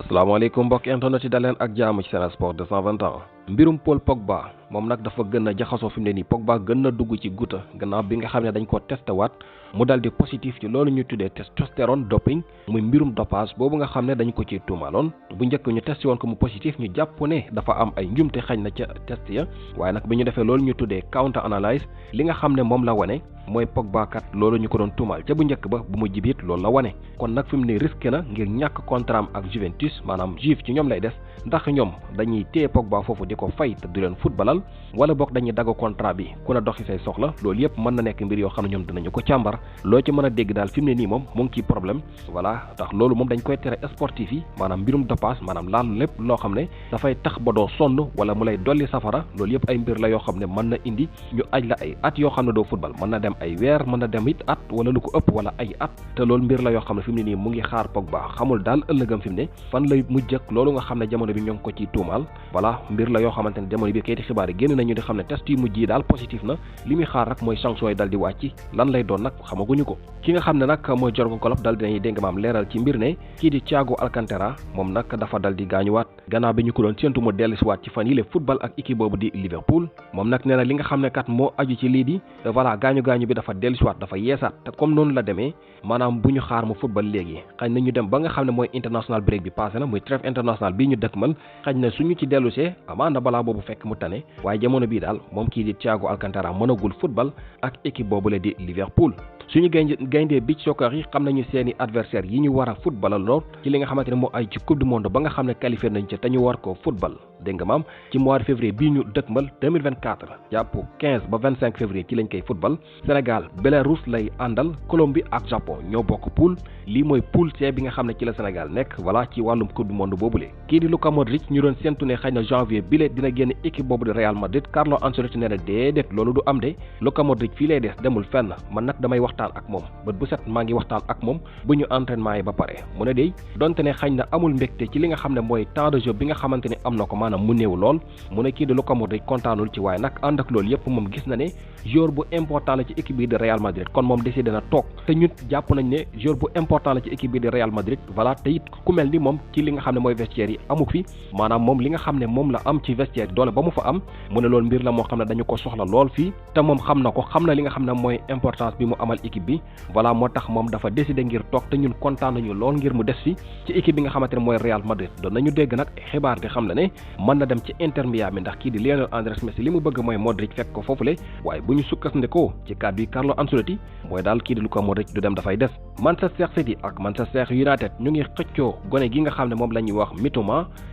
asalaamaaleykum mbokk internet yi daleen ak jaamu ci Sen Sport 221 mbirum Paul Pogba moom nag dafa gën a jaxasoo fi mu ne nii Pogba gën na dugg ci guuta gannaaw bi nga xam ne dañ ko testé waat mu dal di positif ci loolu ñu tuddee testostérone doping muy mbirum dopage boobu nga xam ne dañ ko ci tuumaaloon bu njëkk ñu testé woon ko mu positif ñu jàpp ne dafa am ay njumte xañ na ca test ya waaye nag bi ñu defee loolu ñu tuddee counter analyse li nga xam ne moom la wane mooy Pogba kat loolu ñu ko doon tuumaal ca bu njëkk ba bu mu jibit loolu la wane kon nag fi mu ne risqué na ngir ñàkk contrat am ak Juventus maanaam Juve ci ñoom lay des ndax ñoom dañuy téye Pogba foofu di ko fay te du leen footballal wala boog dañuy dagg contrat bi ku ne doxi say soxla loolu yëpp mën na nekk mbir yoo xam ne ñoom dinañu ko càmbar loo ci mën a dégg daal fi mu ne nii moom mu ngi ci problème voilà ndax loolu moom dañ koy tere sportif yi maanaam mbirum dopage maanaam laal lépp loo xam ne dafay tax ba doo sonn wala mu lay dolli safara loolu yëpp ay mbir la yoo xam ne mën na indi ñu aj la ay at yoo xam ne doo football mën na dem ay weer mën na dem it at wala lu ko ëpp wala ay at te loolu mbir la yoo xam ne fi mu ne nii mu ngi xaar Pogba xamul daal ëllëgam fi mu ne fan lay mujj ak loolu nga xam ne jamono bi ñoo ngi ko ciy tuumaal voilà mbir la yoo xamante ne jamono bi kayiti xibaar yi génn nañu di xam ne test yu mujj yi daal positif na li muy xaar rek mooy sanction yi dal di wàcc lan lay doon nag xamaguñu ko ki nga xam ne nag mooy Jürgen Klopp dal dinañuy dégg maam leeral ci mbir ne kii di Thiago Alcantara moom nag dafa dal di gaañuwaat gannaaw bi ñu ko doon séentu mu dellusiwaat ci fan yi le football ak équipe boobu di Liverpool moom nag nee na li nga xam ne kat moo aju ci lii di voilà gaañu bi dafa dellusiwaat dafa yeesaat te comme noonu la demee maanaam bu ñu xaar mu football léegi xañ na ñu dem ba nga xam ne mooy international break bi passé na muy trêve international bii ñu dëkkmal xañ na suñu ci dellusee amaana balaa boobu fekk mu tane waaye jamono bii daal moom kii di Thiago Alcantara mënagul football ak équipe boobu la di Liverpool suñu gayndee beach soccer yi xam nañu seeni adversaire yi ñu war a football lool ci li nga xamante ne moo ay ci coupe du monde ba nga xam ne qualifié nañ ca te ñu war ko football dégg nga maam ci mois de février bii ñu dëkkmal 2024 jàpp 15 ba 25 février ci lañ koy football Sénégal Belarus lay àndal Colombie ak Japon ñoo bokk poule lii mooy poule C bi nga xam ne ci la Sénégal nekk voilà ci wàllum coupe du monde boobule kii di Luka Modric ñu doon séntu ne xëy na janvier bile dina génn équipe boobu di Real Madrid Carlo Ancelotti nee na déedéet loolu du am de Luka Modric fii lay des demul fenn man nag damay waxtaan ak moom bët bu set maa ngi waxtaan ak moom bu ñu entraînement yi ba pare mu ne dey donte ne xañ na amul mbégte ci li nga xam ne mooy temps de jeu bi nga xamante ne am na ko maanaam mu néew lool mu ne kii di Luka Modric kontaanul ci waaye nag ànd ak loolu yëpp moom gis na ne joueur bu important la ci équipe bi de Real Madrid kon moom décidé na toog te ñun jàpp nañ ne joueur bu important la ci équipe bi de Real Madrid voilà te it ku mel ni moom ci li nga xam ne mooy vestiaire yi amu fi maanaam moom li nga xam ne moom la am ci vestiaire yi doole ba mu fa am mu ne loolu mbir la moo xam ne dañu ko soxla lool fii te moom xam na ko xam na li nga xam ne mooy importance bi mu amal équipe bi voilà moo tax moom dafa décidé ngir toog te ñun kontaan nañu lool ngir mu des fi ci équipe bi nga xamante ne mooy Real Madrid doon nañu dégg nag xibaar di xam la ne mën na dem ci Inter Miami ndax kii di Lionel Andrés Messi li mu bëgg mooy Modric fekk ko foofule waaye bu ñu sukkandikoo ci kàddu yi Carlo Ancelotti mooy daal kii di Luka Modric du dem dafay des Manchester City ak Manchester United ñu ngi xëccoo gone gi nga xam ne moom la ñuy wax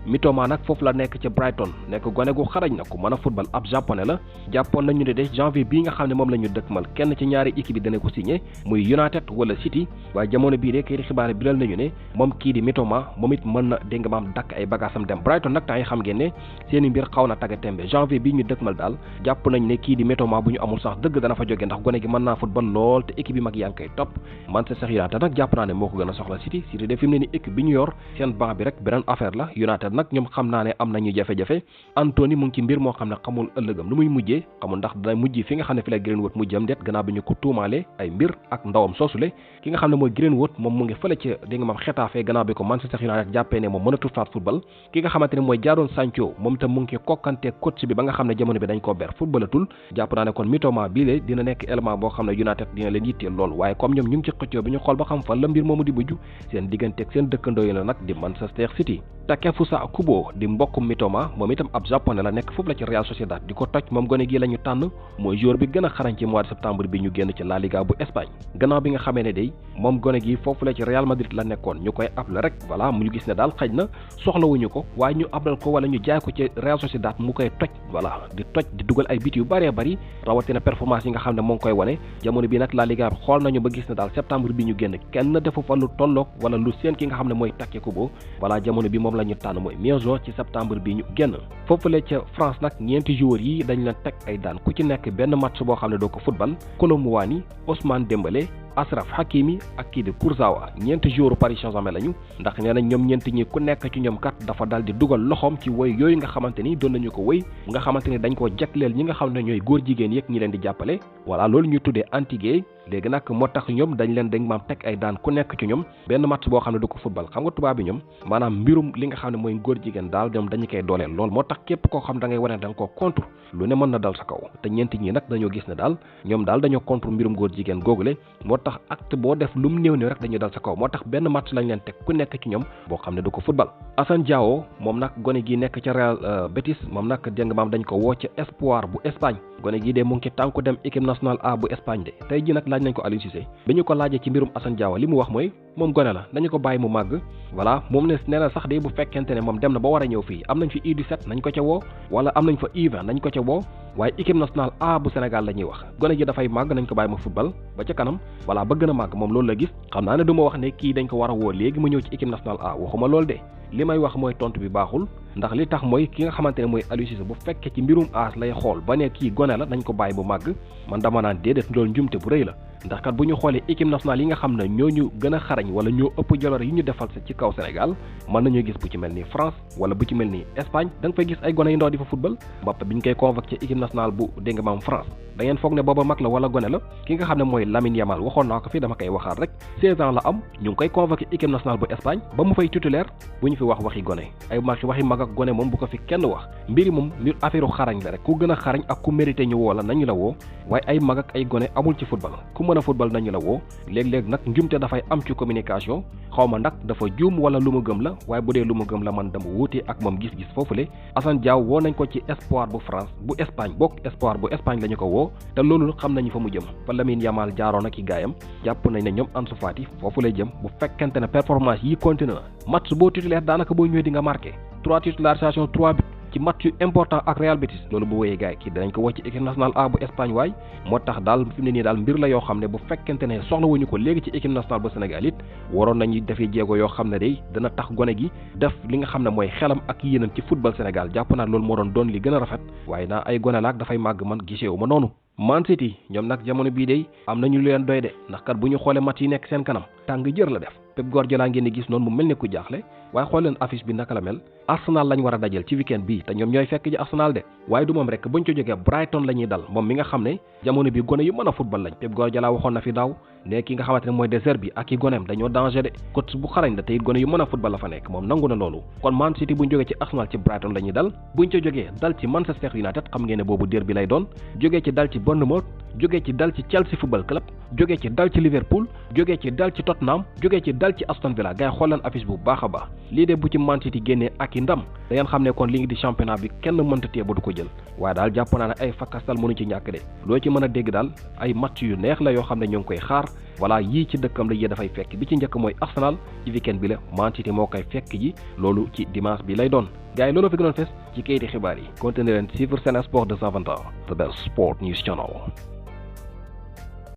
Mitoma nag foofu la nekk ca Brighton nekk gone gu xarañ na ku mën a football ab japonais la jàppoon nañu ne de janvier bii nga xam ne moom la ñu dëkkmal kenn ci ñaari équipe yi dana ko signé muy United wala City waaye jamono bii de kii di xibaar biral nañu ne moom kii di Mitoma moom it mën na dégg nga maam dakk ay bagaasam dem Brighton nag temps yi xam ngeen ne seeni mbir xaw na tagga tembe janvier bii ñu dëkkmal daal jàpp nañ ne kii di Mitoma bu ñu amul sax dëgg dana fa jóge ndax gone gi mën naa football lool te équipe yi mag yaa ngi koy topp Manchester United nag jàpp naa ne moo ko gën a soxla City de fi mu ne ni équipe bi ñu yor seen banc bi rek beneen affaire la United nag ñoom xam naa ne am nañu jafe-jafe Anthony mu ngi ci mbir moo xam ne xamul ëllëgam lu muy mujjee xamul ndax dana mujj fi nga xam ne fi la Greenwood mujjam det gannaaw bi ñu ko tuumaale ay mbir ak ndawam soosule ki nga xam ne mooy Greenwood moom mu ngi fële ca dégg nga maam Xetafe gannaaw bi ko Manchester United jàppee ne moom mënatul faat football ki nga xamante ne mooy Jadon Sancho moom itam mu ngi kokkante coach bi ba nga xam ne jamono bi dañ koo ber footballatul jàpp naa ne kon Mitoma bii le dina nekk élément boo xam ne United dina leen yitteel lool waaye comme ñoom ñu ngi ci xëccoo bi ñu xool ba xam fan la mbir moomu di mujj seen diggante ak seen dëkkandoo yi la nag di Manchester City Takefusa Kubo di mbokkum Mitoma moom itam ab japonais la nekk foofu la ci Real Sociedad di ko toj moom gone gi la ñu tànn mooy joueur bi gën a xarañ ci mois de septembre bi ñu génn ci La Liga bu Espagne gannaaw bi nga xamee ne day moom gone gi foofu la ci Real Madrid la nekkoon ñu koy able rek voilà mu ñu gis ne daal xëj na soxlawuñu ko waaye ñu abal ko wala ñu jaay ko ci Real Sociedad mu koy toj voilà di toj di dugal ay bit yu bëree bëri rawatina performance yi nga xam ne moo ngi koy wane jamono bi nag La Liga bi xool nañu ba gis ne daal septembre bi ñu génn kenn defu fa lu tolloog wala lu seen ki nga xam ne mooy Take Kubo voilà jamono bi moom la ñu tànn mooy meilleur joueur ci septembre bi ñu génn foofule ca France nag ñeenti joueurs yi dañ leen teg ay daan ku ci nekk benn match boo xam ne doo ko football Kolo Muani Ousmane Dembélé Achraf Hakimi ak kii di Kurzawa ñeenti joueurs Paris Saint-Germain lañu ndax nee na ñoom ñeenti ñi ku nekk ci ñoom kat dafa dal di dugal loxoom ci woy yooyu nga xamante ni doon nañu ko woy nga xamante ni dañ koo jagleel ñi nga xam ne ñooy góor jigéen yeeg ñi leen di jàppale voilà loolu ñuy tuddee anti-gay léegi nag moo tax ñoom dañ leen dañ maam teg ay daan ku nekk ci ñoom benn match boo xam ne du ko football xam nga tubaab bi ñoom maanaam mbirum li nga xam ne mooy góor jigéen daal ñoom dañu koy dooleel lool moo tax képp koo xam da ngay wane da nga ko contre lu ne mën na dal sa kaw te ñeenti ñi nag dañoo gis ne daal ñoom daal dañoo contre mbirum góor jigéen googule moo tax acte boo def lu mu néew ne rek dañuy dal sa kaw moo tax benn match lañ leen teg ku nekk ci ñoom boo xam ne du ko football Assane Diao moom nag gone gi nekk ca Real Betis moom nag dégg nga maam dañ ko woo ca Espoir bu Espagne gone gi de mu ngi ci tànku dem équipe nationale A bu Espagne de tey ji nag laaj nañ ko Aliou Cissé bi ñu ko laajee ci mbirum Assane Diao li mu wax mooy moom gone la nañu ko bàyyi mu màgg voilà moom ne nee na sax de bu fekkente ne moom dem na ba war a ñëw fii am nañ fi U17 nañ ko ca woo wala am nañ fa U20 nañ ko ca woo waaye équipe nationale A bu Sénégal la ñuy wax gone gi dafay màgg nañ ko bàyyi ma football ba ca kanam voilà ba gën a màgg moom loolu la gis xam naa ne du ma wax ne kii dañ ko war a woo léegi mu ñëw ci équipe nationale A waxuma loolu de li may wax mooy tontu bi baaxul ndax li tax mooy ki nga xamante ne mooy Aliou Cissé bu fekkee ci mbirum aas lay xool ba ne kii gone la nañ ko bàyyi bu màgg man dama naan déedéet loolu njumte bu rëy la ndax kat bu ñu xoolee équipe nationale yi nga xam ne ñooñu gën a xarañ wala ñoo ëpp jaloor yi ñu defal ci kaw Sénégal mën nañoo gis bu ci mel ni France wala bu ci mel ni Espagne da nga fay gis ay gone yu ndaw di fa football Mbappé bi ñu koy convoqué ci équipe nationale bu dégg nga maam France da ngeen foog ne booba mag la wala gone la ki nga xam ne mooy Lamine Yamal waxoon naa ko fii dama koy waxaat rek 16 ans la am ñu ngi koy convoqué équipe nationale bu Espagne ba mu fay titulaire bu ñu fi wax waxi gone ay waxi mag ak gone moom bu ko fi kenn wax mbiri moom mbir affaire xarañ la rek ku gën a xarañ ak ku mérité ñu woo la nañu la woo waaye ay mag ak ay gone amul ci football ku mën a football nañu la woo léeg-léeg nag njumte dafay am ci communication xaw ma ndax dafa juum wala lu mu gëm la waaye bu dee lu mu gëm la man dama wuute ak moom gis-gis foofule Assane Diao woo nañ ko ci Espoir bu France bu Espagne bokk Espoir bu Espagne la ñu ko woo te loolu xam nañu fa mu jëm fa Lamine Yamal jaaroon ak i gaayam jàpp nañ ne ñoom Ansu Fati foofu lay jëm bu fekkente ne performance yi continue na match boo titulaire daanaka boo ñëwee di nga marqué 3 titularisations 3 buts ci match yu important ak Real Betis loolu bu wéyee gaay kii danañ ko woo ci équipe nationale A bu Espagne waay moo tax daal fi mu ne nii daal mbir la yoo xam ne bu fekkente ne soxla wuñu ko léegi ci équipe nationale bu Sénégal it waroon nañu defee jéego yoo xam ne day dana tax gone gi def li nga xam ne mooy xelam ak yéenam ci football Sénégal jàpp naa loolu moo doon li gën a rafet waaye naa ay gone laak dafay màgg man giseewu ma noonu Man City ñoom nag jamono bii day am nañu leen doy de ndax kat bu ñu xoolee match yi nekk seen kanam tàng jër la def Pep Guardiola ngeen di gis noonu mu mel ne ku jaaxle waaye xool leen affiche bi naka la mel Arsenal lañ war a dajal ci weekend bii te ñoom ñooy fekk ji Arsenal de waaye du moom rek buñ ko jógee Brighton la ñuy dal moom mi nga xam ne jamono bi gone yu mën a football lañ Pep Guardiola waxoon na fi daaw ne ki nga xamante ne mooy De Zerbi ak i goneem dañoo danger de coach bu xarañ la te it gone yu mën a football la fa nekk moom nangu na loolu kon Man City buñ jógee ci Arsenal ci Brighton la ñuy dal buñ ko jógee dal ci Manchester United xam ngeen ne boobu derby lay doon jógee ci dal ci Bournemouth jógee ci dal ci Chelsea Football Club jógee ci dal ci Liverpool jógee ci dal ci Tottenham jógee ci dal ci Aston Villa gars yi xool leen affiche bu baax a baax lii de bu ci Man City génnee ak i ndam da ngeen xam ne kon li ngi di championnat bi kenn mënta téye ba du ko jël waaye daal jàpp naa ne ay fakkastal mënu ci ñàkk de loo ci mën a dégg daal ay match yu neex la yoo xam ne ñoo ngi koy xaar voilà yii ci dëkkam la yii dafay fekk bi ci njëkk mooy Arsenal ci weekend bi la Man City moo koy fekk ji loolu ci dimanche bi lay doon gars yi loolu fi gënoon fes ci kayiti xibaar yi continuez leen suivre Sen Sport 221 the best sport news channel